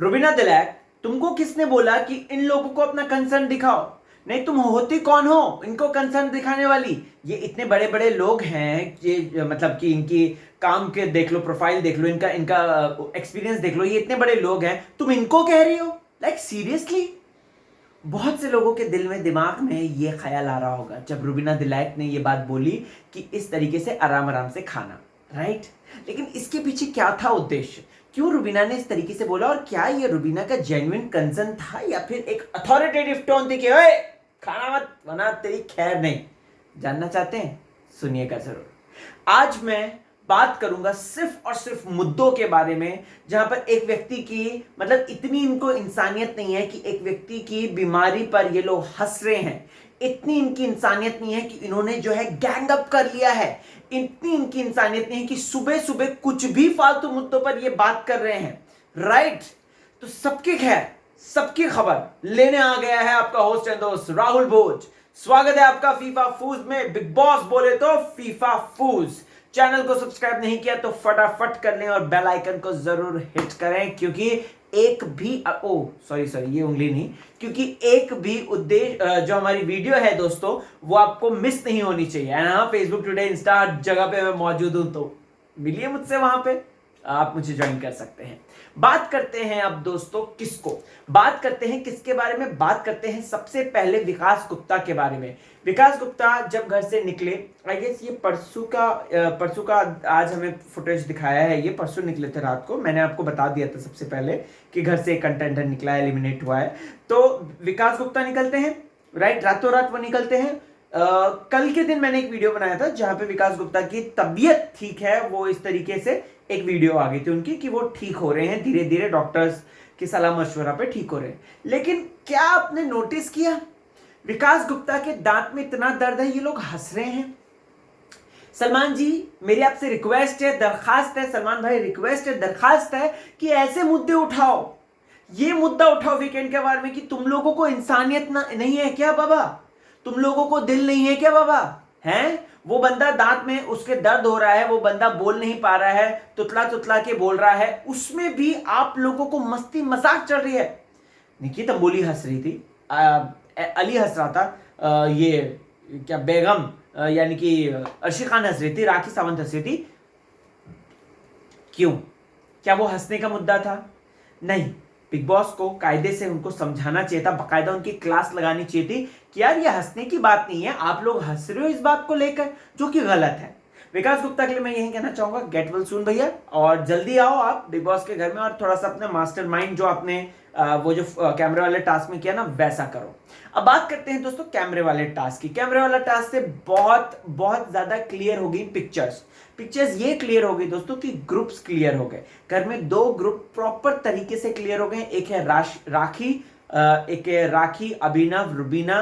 रुबीना दिलैक, तुमको किसने बोला कि इन लोगों को अपना कंसर्न दिखाओ? नहीं, तुम होती कौन हो इनको कंसर्न दिखाने वाली? ये इतने बड़े बड़े लोग हैं, ये मतलब कि इनकी काम के देख लो, प्रोफाइल देख लो, इनका इनका एक्सपीरियंस देख लो, ये इतने बड़े लोग हैं, तुम इनको कह रही हो? Like seriously? बहुत से लोगों के दिल में, दिमाग में ये ख्याल आ रहा होगा जब रुबीना दिलैक ने ये बात बोली कि इस तरीके से आराम आराम से खाना, राइट? लेकिन इसके पीछे क्या था उद्देश्य? क्यों रुबीना ने इस तरीके से बोला, और क्या ये रुबीना का जेन्युइन कंसर्न था या फिर एक अथॉरिटेटिव टोन थी कि ओए खाना मत बना, तेरी खैर नहीं? जानना चाहते हैं? सुनिएगा जरूर। आज मैं बात करूंगा सिर्फ और सिर्फ मुद्दों के बारे में, जहां पर एक व्यक्ति की, मतलब इतनी इनको इंसानियत नहीं है कि एक व्यक्ति की बीमारी पर ये लोग हंस रहे हैं। इतनी इनकी इंसानियत नहीं है कि इन्होंने जो है गैंग अप कर लिया है। इतनी इनकी इंसानियत नहीं है कि सुबह सुबह कुछ भी फालतू मुद्दों पर ये बात कर रहे हैं, राइट? तो सबकी खैर, सबकी खबर लेने आ गया है आपका होस्ट एंड दोस्त राहुल भोज। स्वागत है आपका फीफा फूज में। बिग बॉस बोले तो फीफा फूज। चैनल को सब्सक्राइब नहीं किया तो फटाफट कर लें और बेल आइकन को जरूर हिट करें, क्योंकि एक भी सॉरी ये उंगली नहीं, क्योंकि एक भी उद्देश्य जो हमारी वीडियो है दोस्तों, वो आपको मिस नहीं होनी चाहिए। हाँ, फेसबुक, टुडे, इंस्टा जगह पे मैं मौजूद हूं, तो मिलिए मुझसे, वहां पे आप मुझे ज्वाइन कर सकते हैं। बात करते हैं अब दोस्तों, बात करते हैं किसके बारे में? बात करते हैं सबसे पहले विकास गुप्ता के बारे में। विकास गुप्ता जब घर से निकले, आई गेस ये परसों का आज हमें फुटेज दिखाया है, ये परसों निकले थे रात को। मैंने आपको बता दिया था सबसे पहले कि घर से एक कंटेंटर निकला है, एलिमिनेट हुआ है। तो विकास गुप्ता निकलते हैं, राइट? रातों रात वो निकलते हैं। कल के दिन मैंने एक वीडियो बनाया था जहां पे विकास गुप्ता की तबीयत ठीक है, वो इस तरीके से एक वीडियो आ गई थी उनकी कि वो ठीक हो रहे हैं, धीरे धीरे डॉक्टर्स की सलाह मशवरा पे ठीक हो रहे हैं। लेकिन क्या आपने नोटिस किया, विकास गुप्ता के दांत में इतना दर्द है, ये लोग हंस रहे हैं। सलमान जी, मेरी आपसे रिक्वेस्ट है, दरखास्त है, सलमान भाई रिक्वेस्ट है, दरखास्त है कि ऐसे मुद्दे उठाओ, ये मुद्दा उठाओ वीकेंड के बारे में कि तुम लोगों को इंसानियत नहीं है क्या बाबा? तुम लोगों को दिल नहीं है क्या बाबा? हैं? वो बंदा दांत में उसके दर्द हो रहा है, वो बंदा बोल नहीं पा रहा है, तुतला तुतला के बोल रहा है, उसमें भी आप लोगों को मस्ती मजाक चल रही है। निकी तंबोली हंस रही थी, अली हंस रहा था, ये क्या बेगम यानी कि अर्शी खान हंस रही थी, राखी सावंत हंस रही थी। क्यों? क्या वो हंसने का मुद्दा था? नहीं। बिग बॉस को कायदे से उनको समझाना चाहिए था, बाकायदा उनकी क्लास लगानी चाहिए थी कि यार ये हंसने की बात नहीं है, आप लोग हंस रहे हो इस बात को लेकर, जो कि गलत है। विकास गुप्ता के लिए मैं यही कहना चाहूंगा, गेट वेल सून भैया, और जल्दी आओ आप बिग बॉस के घर में और थोड़ा सा अपने मास्टरमाइंड जो आपने वो जो कैमरे वाले टास्क में किया ना, वैसा करो। अब बात करते हैं दोस्तों कैमरे वाले टास्क की। कैमरे वाला टास्क से बहुत बहुत ज्यादा क्लियर हो गई पिक्चर्स ये क्लियर हो गई दोस्तों कि ग्रुप्स क्लियर हो गए। घर में दो ग्रुप प्रॉपर तरीके से क्लियर हो गए। एक है राखी, एक है राखी, अभिनव, रुबीना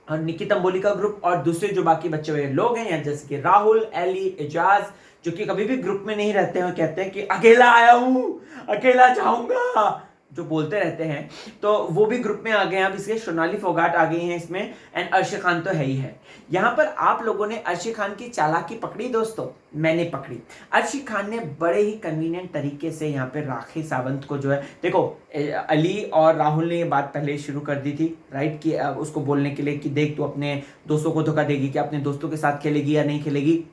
और निकी तंबोली का ग्रुप, और दूसरे जो बाकी बचे हुए लोग हैं, जैसे कि राहुल, एली, एजाज, जो कि कभी भी ग्रुप में नहीं रहते हैं, कहते हैं कि अकेला आया हूं, अकेला जाऊंगा, जो बोलते रहते हैं, तो वो भी ग्रुप में आ गए हैं। अब इसके सोनाली फोगाट आ गई हैं इसमें, एंड अर्शी खान तो है ही है। यहां पर आप लोगों ने अर्शी खान की चालाकी पकड़ी दोस्तों, मैंने पकड़ी। अर्शी खान ने बड़े ही कन्वीनियंट तरीके से यहाँ पे राखी सावंत को जो है, देखो अली और राहुल ने ये बात पहले शुरू कर दी थी, राइट, कि उसको बोलने के लिए कि देख तू अपने दोस्तों को धोखा देगी कि अपने दोस्तों के साथ खेलेगी या नहीं खेलेगी,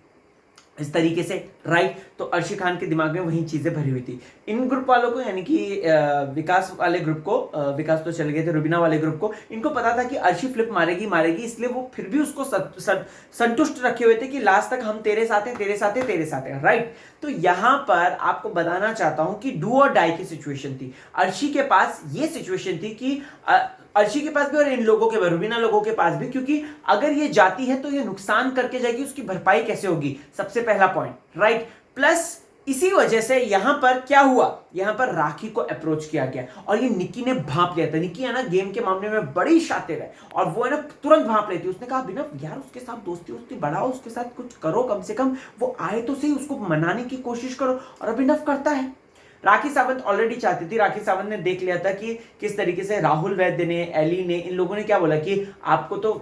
इस तरीके से, राइट? तो अर्शी खान के दिमाग में वही चीजें भरी हुई थी। इन ग्रुप वालों को, यानी कि विकास वाले ग्रुप को, विकास तो चले गए थे, रुबीना वाले ग्रुप को, इनको पता था कि अर्शी फ्लिप मारेगी, इसलिए वो फिर भी उसको संतुष्ट रखे हुए थे कि लास्ट तक हम तेरे साथ हैं, राइट? तो यहां पर आपको बताना चाहता हूं कि डू और डाई की सिचुएशन थी। अर्शी के पास ये सिचुएशन थी कि अर्शी के पास भी और इन लोगों के, रुबीना लोगों के पास भी, क्योंकि अगर ये जाती है तो ये नुकसान करके जाएगी, उसकी भरपाई कैसे होगी, सबसे पहला पॉइंट, राइट? प्लस इसी वजह से यहां पर क्या हुआ, यहां पर राखी को अप्रोच किया गया और ये निकी ने भांप लिया था। निकी है ना गेम के मामले में बड़ी शातिर है और वो है ना तुरंत भांप लेती। उसने कहा बिना यार उसके साथ दोस्ती बढ़ाओ, उसके साथ कुछ करो, कम से कम वो आए तो सही, उसको मनाने की कोशिश करो, और अभिनव करता है। राखी सावंत ऑलरेडी चाहती थी, राखी सावंत ने देख लिया था कि किस तरीके से राहुल वैद्य ने, एली ने, इन लोगों ने क्या बोला कि आपको तो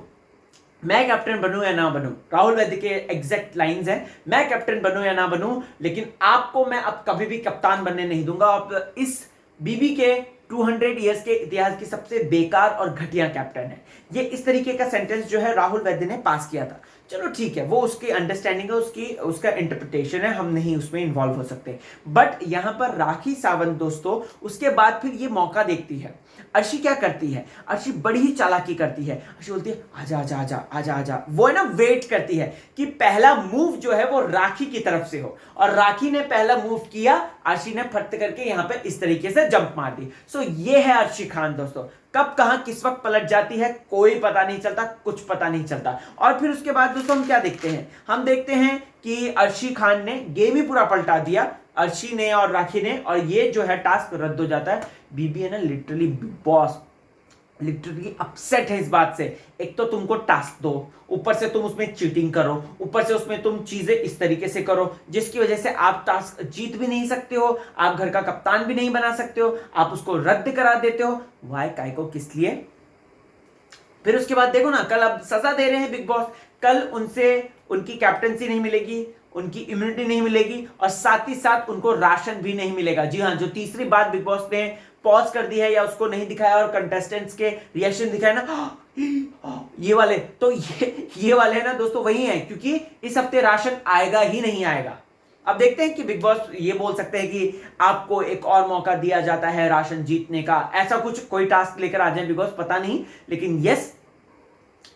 मैं कैप्टन बनूं या ना बनूं, राहुल वैद्य के एग्जैक्ट लाइंस हैं, मैं कैप्टन बनूं या ना बनूं, लेकिन आपको मैं अब कभी भी कप्तान बनने नहीं दूंगा। आप इस बीबी के 200 इयर्स के इतिहास की सबसे बेकार और घटिया कैप्टन है। ये इस तरीके का सेंटेंस जो है राहुल वैद्य ने पास किया था। चलो ठीक है, वो उसकी अंडरस्टैंडिंग है, उसका इंटरप्रिटेशन है, हम नहीं उसमें इन्वॉल्व हो सकते। बट यहां पर राखी सावंत दोस्तों उसके बाद फिर ये मौका देखती है। अर्शी क्या करती है, अर्शी बड़ी ही चालाकी करती है। अर्शी बोलती है आजा आजा आजा आजा आजा, वो है ना वेट करती है कि पहला मूव जो है वो राखी की तरफ से हो, और राखी ने पहला मूव किया, अर्शी ने फट करके यहां पे इस तरीके से जंप मार दी। सो ये है अर्शी खान दोस्तों। कब कहां किस वक्त पलट जाती है कोई पता नहीं चलता, कुछ पता नहीं चलता। और फिर उसके बाद दोस्तों हम क्या देखते हैं, हम देखते हैं कि अर्शी खान ने गेम ही पूरा पलटा दिया, अर्शी ने और राखी ने, और ये जो है टास्क रद्द हो जाता है। बीबी है ना literally big boss literally upset है इस बात से। एक तो तुमको टास्क दो, ऊपर से तुम उसमें चीटिंग करो, ऊपर से उसमें तुम चीजें इस तरीके से करो जिसकी वजह से आप टास्क जीत भी नहीं सकते हो, आप घर का कप्तान भी नहीं बना सकते हो, आप उसको रद्द करा देते हो। वाई काय को किस लिए? फिर उसके बाद देखो ना, कल अब सजा दे रहे हैं बिग बॉस, कल उनसे उनकी कैप्टनसी नहीं मिलेगी, उनकी इम्यूनिटी नहीं मिलेगी, और साथ ही साथ उनको राशन भी नहीं मिलेगा। जी हाँ, जो तीसरी बात बिग बॉस ने पॉज कर दी है या उसको नहीं दिखाया और कंटेस्टेंट्स के रिएक्शन दिखाया ना, ये वाले तो ये वाले है ना दोस्तों वही है, क्योंकि इस हफ्ते राशन आएगा ही नहीं आएगा। अब देखते हैं कि बिग बॉस ये बोल सकते हैं कि आपको एक और मौका दिया जाता है राशन जीतने का, ऐसा कुछ कोई टास्क लेकर आ जाए बिग बॉस, पता नहीं, लेकिन यस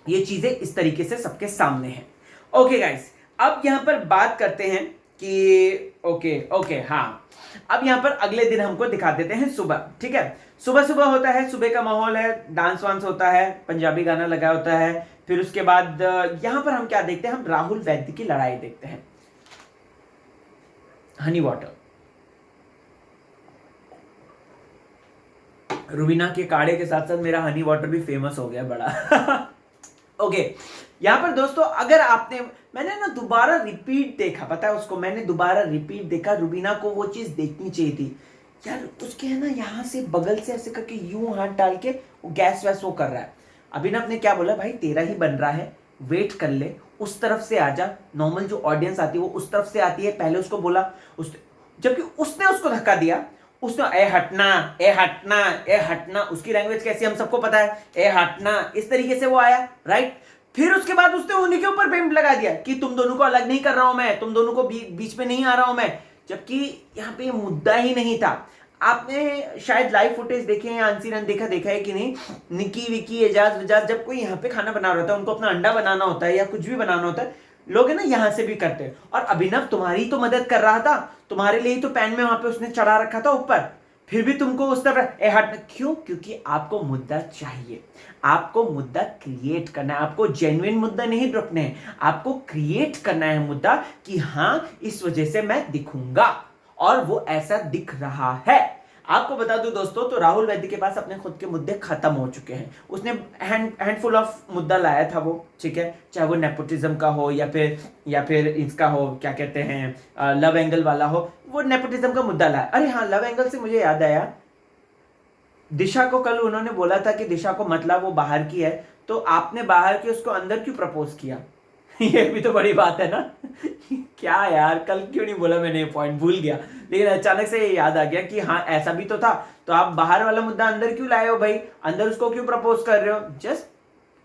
ये चीजें इस तरीके से सबके सामने हैं। ओके गाइस, अब यहां पर बात करते हैं कि ओके हाँ, अब यहां पर अगले दिन हमको दिखा देते हैं सुबह। ठीक है, सुबह सुबह होता है, सुबह का माहौल है, डांस वांस होता है, पंजाबी गाना लगा होता है। फिर उसके बाद यहां पर हम क्या देखते हैं, हम राहुल वैद्य की लड़ाई देखते हैं। हनी वाटर, रुबीना के काढ़े के साथ साथ मेरा हनी वाटर भी फेमस हो गया बड़ा। ओके, यहां पर दोस्तों अगर आपने, मैंने ना दोबारा रिपीट देखा, पता है उसको मैंने दोबारा रिपीट देखा, रुबीना को वो चीज देखनी चाहिए थी यार। उसके है ना यहाँ से बगल से ऐसे करके यूं हाथ डाल के वो गैस वैस वो कर रहा है। अभिनव ने क्या बोला, भाई तेरा ही बन रहा है, वेट कर ले, उस तरफ से आजा। नॉर्मल जो ऑडियंस आती है वो उस तरफ से आती है, पहले उसको बोला, जबकि उसने उसको धक्का दिया, उसने ए हटना ए हटना ए हटना, उसकी लैंग्वेज कैसी हम सबको पता है, ए हटना, इस तरीके से वो आया, राइट। फिर उसके बाद उसने उन्हीं के ऊपर पेंट लगा दिया कि तुम दोनों को अलग नहीं कर रहा हूं मैं, तुम दोनों को बीच में नहीं आ रहा हूं मैं, जबकि यहाँ पे ये मुद्दा ही नहीं था। आपने शायद लाइव फुटेज देखे हैं, अनसीन देखा है कि नहीं, निकी विकी एजाज विजाज जब कोई यहाँ पे खाना बना रहा होता है, उनको अपना अंडा बनाना होता है या कुछ भी बनाना होता है, लोग है ना यहां से भी करते हैं। और अभिनव तुम्हारी तो मदद कर रहा था, तुम्हारे लिए तो पैन में वहां पे उसने चढ़ा रखा था ऊपर, फिर भी तुमको उस तरफ हट क्यों? क्योंकि आपको मुद्दा चाहिए, आपको मुद्दा क्रिएट करना है, आपको जेन्युइन मुद्दा नहीं ढूंढने हैं, आपको क्रिएट करना है मुद्दा कि हां इस वजह से मैं दिखूंगा, और वो ऐसा दिख रहा है। आपको बता दूं दोस्तों, तो राहुल वैद्य के पास अपने खुद के मुद्दे खत्म हो चुके हैं। उसने हैंडफुल ऑफ मुद्दा लाया था वो, ठीक है, चाहे वो नेपोटिज्म का हो या फिर इसका हो, क्या कहते हैं, लव एंगल वाला हो, वो नेपोटिज्म का मुद्दा लाया। अरे हाँ, लव एंगल से मुझे याद आया, दिशा को कल उन्होंने बोला था कि दिशा को मतलब वो बाहर की है, तो आपने बाहर की उसको अंदर क्यों प्रपोज किया? ये भी तो बड़ी बात है ना। क्या यार, कल क्यों नहीं बोला मैंने, पॉइंट भूल गया, लेकिन अचानक से ये याद आ गया कि हाँ ऐसा भी तो था। तो आप बाहर वाला मुद्दा अंदर क्यों लाए हो भाई, अंदर उसको क्यों प्रपोज कर रहे हो?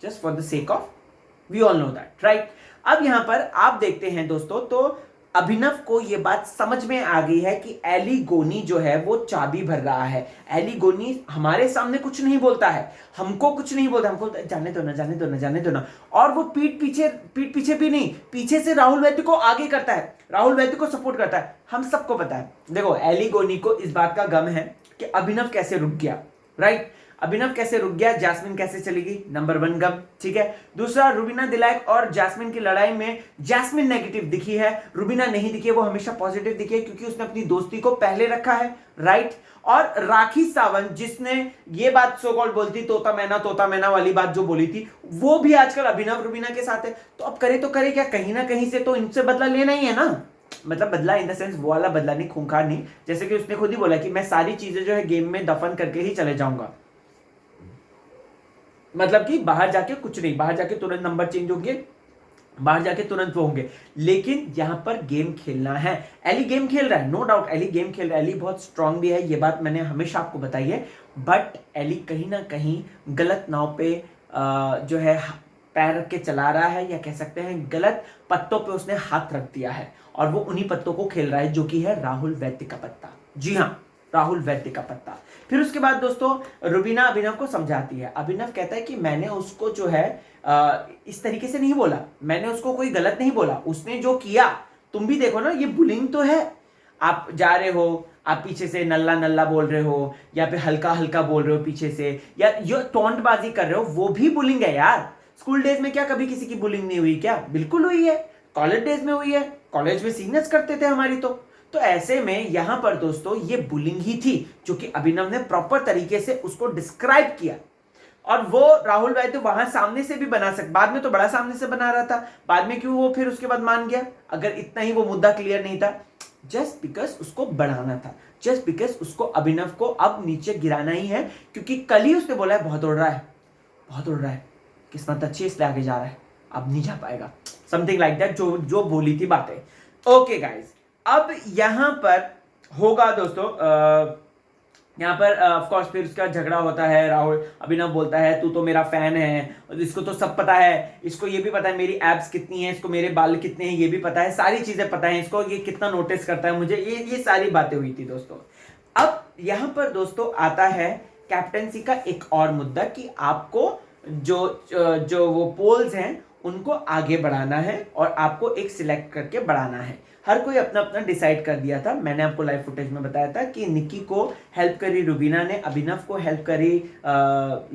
Just for the sake of, we all know that, right. अब यहां पर आप देखते हैं दोस्तों, तो अभिनव को यह बात समझ में आ गई है कि एली गोनी जो है वो चाबी भर रहा है। एली गोनी हमारे सामने कुछ नहीं बोलता है, हमको कुछ नहीं बोलता, हमको जाने दो ना, जाने दो ना, जाने दो ना, और वो पीठ पीछे भी नहीं, पीछे से राहुल वैद्य को आगे करता है, राहुल वैद्य को सपोर्ट करता है। हम सबको पता है, देखो एली गोनी को इस बात का गम है कि अभिनव कैसे रुक गया, राइट। अभिनव कैसे रुक गया, जैस्मिन कैसे चलेगी, नंबर 1 गम, ठीक है। दूसरा, रुबीना दिलाइक और जैस्मिन की लड़ाई में जैस्मिन नेगेटिव दिखी है, रुबीना नहीं दिखी है, वो हमेशा पॉजिटिव दिखी है, क्योंकि उसने अपनी दोस्ती को पहले रखा है, राइट। और राखी सावंत जिसने ये बात सो कॉल्ड बोलती तोता मैना वाली बात जो बोली थी, वो भी आजकल अभिनव रुबीना के साथ है। तो अब करे तो करे क्या, कहीं ना कहीं से तो इनसे बदला लेना ही है ना, मतलब बदला इन द सेंस वो वाला बदला नहीं, खूंखार नहीं, जैसे कि उसने खुद ही बोला कि मैं सारी चीजें जो है गेम में दफन करके ही चले जाऊंगा, मतलब कि बाहर जाके कुछ नहीं, बाहर जाके तुरंत नंबर चेंज होंगे, बाहर जाके तुरंत वो होंगे, लेकिन यहां पर गेम खेलना है। एली गेम खेल रहा है, नो डाउट एली गेम खेल रहा है, एली बहुत स्ट्रांग भी है, ये बात मैंने हमेशा आपको बताई है, बट एली कहीं ना कहीं गलत नाव पे जो है पैर रख के चला रहा है, या कह सकते हैं गलत पत्तों पे उसने हाथ रख दिया है, और वो उन्हीं पत्तों को खेल रहा है जो कि है राहुल वैद्य का पत्ता। जी हाँ, राहुल वैद्य का पत्ता। फिर उसके बाद दोस्तों रुबीना अभिनव को समझाती है, अभिनव कहता है कि मैंने उसको जो है इस तरीके से नहीं बोला, मैंने उसको कोई गलत नहीं बोला, उसने जो किया तुम भी देखो ना, ये बुलिंग तो है। आप जा रहे हो, आप पीछे से नल्ला नल्ला बोल रहे हो, या फिर हल्का हल्का बोल रहे हो पीछे से, या जो टोंटबाजी कर रहे हो, वो भी बुलिंग है यार। स्कूल डेज में क्या कभी किसी की बुलिंग नहीं हुई क्या? बिल्कुल हुई है। कॉलेज डेज में हुई है, कॉलेज में सीनियर्स करते थे हमारी। तो ऐसे में यहां पर दोस्तों ये बुलिंग ही थी, जो कि अभिनव ने प्रॉपर तरीके से उसको डिस्क्राइब किया, और वो राहुल वैद्य वहां सामने से भी बना सक, बाद में तो बड़ा सामने से बना रहा था, बाद में क्यों वो फिर उसके बाद मान गया? अगर इतना ही वो मुद्दा क्लियर नहीं था, जस्ट बिकॉज उसको बढ़ाना था, जस्ट बिकॉज उसको अभिनव को अब नीचे गिराना ही है, क्योंकि कल ही उसने बोला है बहुत उड़ रहा है, बहुत उड़ रहा है, किस्मत अच्छी इसलिए आगे जा रहा है, अब नहीं जा पाएगा, समथिंग लाइक दैट, जो जो बोली थी बातें। ओके गाइज, अब यहां पर होगा दोस्तों यहाँ पर ऑफ कोर्स फिर उसका झगड़ा होता है, राहुल अभिनव बोलता है तू तो मेरा फैन है, इसको तो सब पता है, इसको ये भी पता है मेरी एब्स कितनी है, इसको मेरे बाल कितने हैं ये भी पता है, सारी चीजें पता है इसको, ये कितना नोटिस करता है मुझे, ये सारी बातें हुई थी दोस्तों। अब यहाँ पर दोस्तों आता है कैप्टनसी का एक और मुद्दा, कि आपको जो वो पोल्स हैं उनको आगे बढ़ाना है, और आपको एक सिलेक्ट करके बढ़ाना है। हर कोई अपना अपना डिसाइड कर दिया था, मैंने आपको लाइव फुटेज में बताया था कि निक्की को हेल्प करी रुबीना ने, अभिनव को हेल्प करी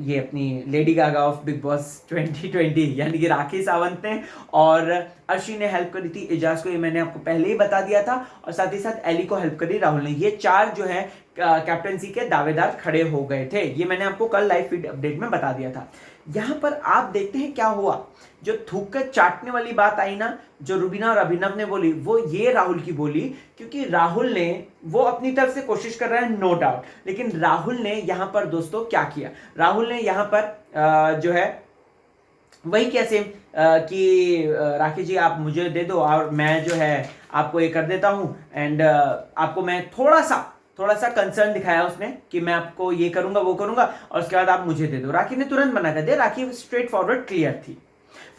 ये अपनी Lady Gaga of big boss 2020 यानी कि राखी सावंत ने, और अर्शी ने हेल्प करी थी एजाज को, ये मैंने आपको पहले ही बता दिया था, और साथ ही साथ एली को हेल्प करी राहुल ने। ये 4 जो है कैप्टनसी के दावेदार खड़े हो गए थे, ये मैंने आपको कल लाइव फीड अपडेट में बता दिया था। यहां पर आप देखते हैं क्या हुआ, जो थूक कर चाटने वाली बात आई ना, जो रुबीना और अभिनव ने बोली, वो ये राहुल की बोली, क्योंकि राहुल ने वो अपनी तरफ से कोशिश कर रहा है नो डाउट, लेकिन राहुल ने यहां पर दोस्तों क्या किया, राहुल ने यहां पर जो है वही कैसे कि राखी जी आप मुझे दे दो, और मैं जो है आपको ये कर देता हूं, एंड आपको मैं थोड़ा सा कंसर्न दिखाया उसने कि मैं आपको ये करूंगा वो करूंगा, और उसके बाद आप मुझे दे दो। राखी ने तुरंत मना कर दिया, राखी स्ट्रेट फॉरवर्ड क्लियर थी।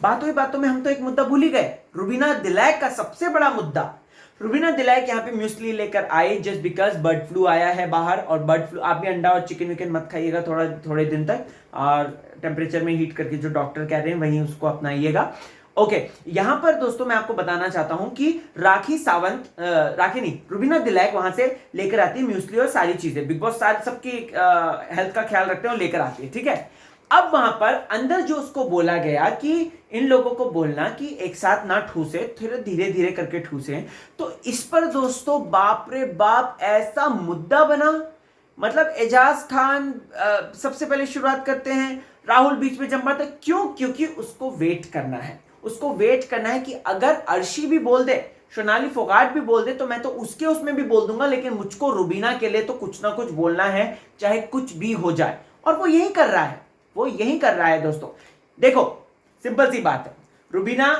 बातों में हम तो एक मुद्दा भूल ही गए, रुबीना दिलैक का सबसे बड़ा मुद्दा। रुबीना दिलैक यहाँ पे म्यूसली लेकर I just because bird flu आया है बाहर, और बर्ड फ्लू, आप भी अंडा और चिकन विकन मत खाइएगा थोड़े दिन तक, और टेम्परेचर में हीट करके जो डॉक्टर कह रहे हैं वहीं उसको अपनाइएगा। ओके, यहां पर दोस्तों मैं आपको बताना चाहता हूं कि राखी नहीं, रुबीना दिलैक वहां से लेकर आती है म्यूसली और सारी चीजें, बिग बॉस सारी सबकी हेल्थ का ख्याल रखते हैं और लेकर आती है, ठीक है। अब वहां पर अंदर जो उसको बोला गया कि इन लोगों को बोलना कि एक साथ ना ठूसे, धीरे धीरे करके ठूसे, तो इस पर दोस्तों बाप रे बाप ऐसा मुद्दा बना, मतलब एजाज खान सबसे पहले शुरुआत करते हैं, राहुल बीच में जम पाते, क्यों? क्योंकि उसको वेट करना है, उसको वेट करना है कि अगर अर्शी भी बोल दे, सोनाली फोगाट भी बोल दे, तो मैं तो उसके उसमें भी बोल दूंगा, लेकिन मुझको रुबीना के लिए तो कुछ ना कुछ बोलना है, चाहे कुछ भी हो जाए, और वो यही कर रहा है, वो यही कर रहा है दोस्तों। देखो सिंपल सी बात है, रुबीना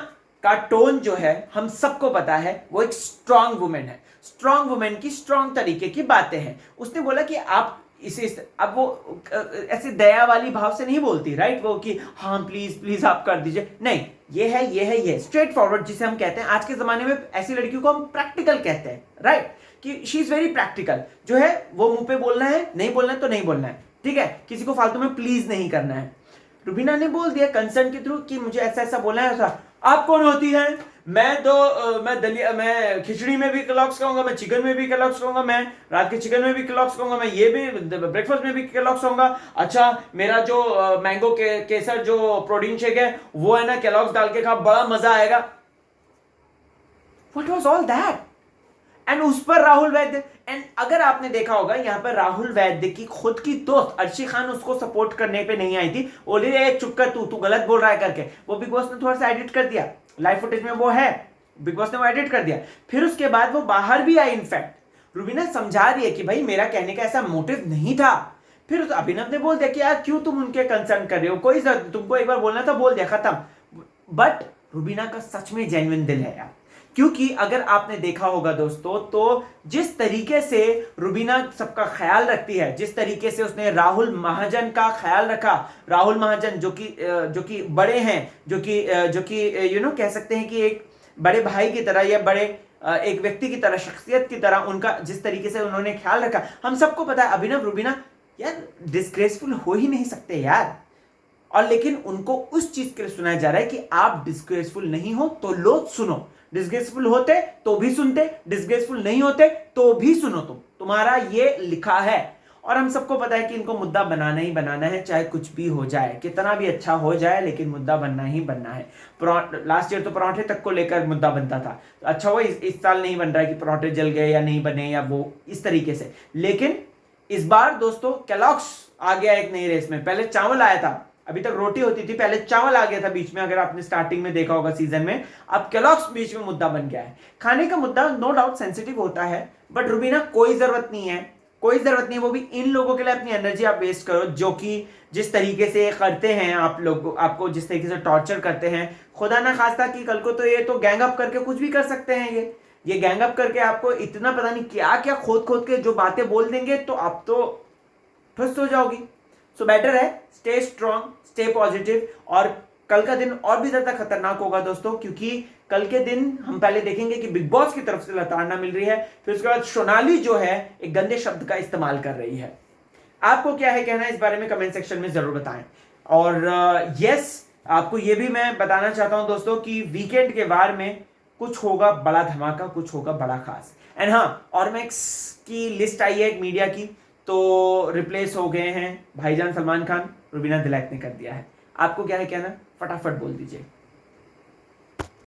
का टोन जो है हम सबको पता है, वो एक स्ट्रांग वुमेन है, स्ट्रांग वुमेन की स्ट्रांग तरीके की बातें हैं। उसने बोला कि आप इसे, अब वो ऐसे दया वाली भाव से नहीं बोलती, राइट, वो कि हाँ प्लीज प्लीज आप कर दीजिए, नहीं, ये स्ट्रेट फॉरवर्ड जिसे हम कहते हैं, आज के जमाने में ऐसी लड़कियों को हम प्रैक्टिकल कहते हैं, राइट, कि शी इज वेरी प्रैक्टिकल, जो है वो मुंह पे बोलना है, नहीं बोलना है तो नहीं बोलना है, ठीक है, किसी को फालतू में प्लीज नहीं करना है। रुबीना ने बोल दिया कंसर्न के थ्रू कि मुझे ऐसा ऐसा बोलना है, ऐसा। आप कौन होती हैं? मैं खिचड़ी में भी केलॉग्स खाऊंगा, मैं चिकन में भी केलॉग्स खाऊंगा, मैं रात के चिकन में भी केलॉग्स खाऊंगा, मैं ये भी ब्रेकफास्ट में भी केलॉग्स खाऊंगा। अच्छा, मेरा जो मैंगो केसर जो प्रोटीन शेक है वो है ना, केलॉग्स डाल के खा, बड़ा मजा आएगा। What was all that? And उस पर राहुल वैद्य, एंड अगर आपने देखा होगा यहाँ पर राहुल वैद्य की खुद की दोस्त अर्शी खान उसको सपोर्ट करने पे नहीं आई थी, बोली रे चुप कर, तू गलत बोल रहा है करके, वो बिग बॉस ने थोड़ा सा एडिट कर दिया, लाइव फुटेज में वो है, बिग बॉस ने वो एडिट कर दिया। फिर उसके बाद वो बाहर भी आई, इनफैक्ट रुबीना समझा रही है कि भाई मेरा कहने का ऐसा मोटिव नहीं था। फिर अभिनव ने बोल दिया कि यार क्यों तुम उनके कंसर्न कर रहे हो, कोई तुमको एक बार बोलना था, बोल दिया, खत्म। बट रुबीना का सच में जेन्युइन दिल है यार। क्योंकि अगर आपने देखा होगा दोस्तों, तो जिस तरीके से रुबीना सबका ख्याल रखती है, जिस तरीके से उसने राहुल महाजन का ख्याल रखा, राहुल महाजन जो कि बड़े हैं, जो कि कह सकते हैं कि एक बड़े भाई की तरह या बड़े एक व्यक्ति की तरह, शख्सियत की तरह उनका जिस तरीके से उन्होंने ख्याल रखा, हम सबको पता है अभिनव रुबीना यार डिस्ग्रेसफुल हो ही नहीं सकते यार। और लेकिन उनको उस चीज के लिए सुनाया जा रहा है कि आप डिस्ग्रेसफुल नहीं हो तो लो सुनो, डिस्ग्रेसफुल होते तो भी सुनते, डिस्ग्रेसफुल नहीं होते तो भी सुनो, तुम्हारा ये लिखा है। और हम सबको पता है कि इनको मुद्दा बनाना ही बनाना है, चाहे कुछ भी हो जाए, कितना भी अच्छा हो जाए, लेकिन मुद्दा बनना ही बनना है। लास्ट ईयर तो पराठे तक को लेकर मुद्दा बनता था, अच्छा हुआ इस साल नहीं बन रहा है कि पराठे जल गए या नहीं बने या वो इस तरीके से। लेकिन इस बार दोस्तों केलॉग्स आ गया एक नई रेस में। पहले चावल आया था, अभी तक रोटी होती थी, पहले चावल आ गया था बीच में, अगर आपने स्टार्टिंग में देखा होगा सीजन में। अब केलॉग्स बीच में मुद्दा बन गया है। खाने का मुद्दा नो डाउट सेंसिटिव होता है, बट रुबीना कोई जरूरत नहीं है, कोई जरूरत नहीं है, वो भी इन लोगों के लिए अपनी एनर्जी आप वेस्ट करो जो कि जिस तरीके से करते हैं आप लोग, आपको जिस तरीके से टॉर्चर करते हैं। खुदा ना खास्ता कि कल को तो ये तो गैंग अप करके कुछ भी कर सकते हैं, ये गैंग अप करके आपको इतना पता नहीं क्या क्या खोद खोद के जो बातें बोल देंगे, तो आप तो ठुस हो जाओगी। सो बेटर है स्टे स्ट्रांग, स्टे पॉजिटिव। और कल का दिन और भी ज्यादा खतरनाक होगा दोस्तों, क्योंकि कल के दिन हम पहले देखेंगे कि बिग बॉस की तरफ से लताड़ना मिल रही है, फिर उसके बाद सोनाली जो है एक गंदे शब्द का इस्तेमाल कर रही है। आपको क्या है कहना इस बारे में कमेंट सेक्शन में जरूर बताएं। और यस, आपको यह भी मैं बताना चाहता हूं दोस्तों कि वीकेंड के वार में कुछ होगा बड़ा धमाका, कुछ होगा बड़ा खास। एंड हाँ, ऑरमैक्स की लिस्ट आई है एक मीडिया की, तो रिप्लेस हो गए हैं भाईजान सलमान खान, रुबीना दिलैक ने कर दिया है। आपको क्या है कहना, फटाफट बोल दीजिए।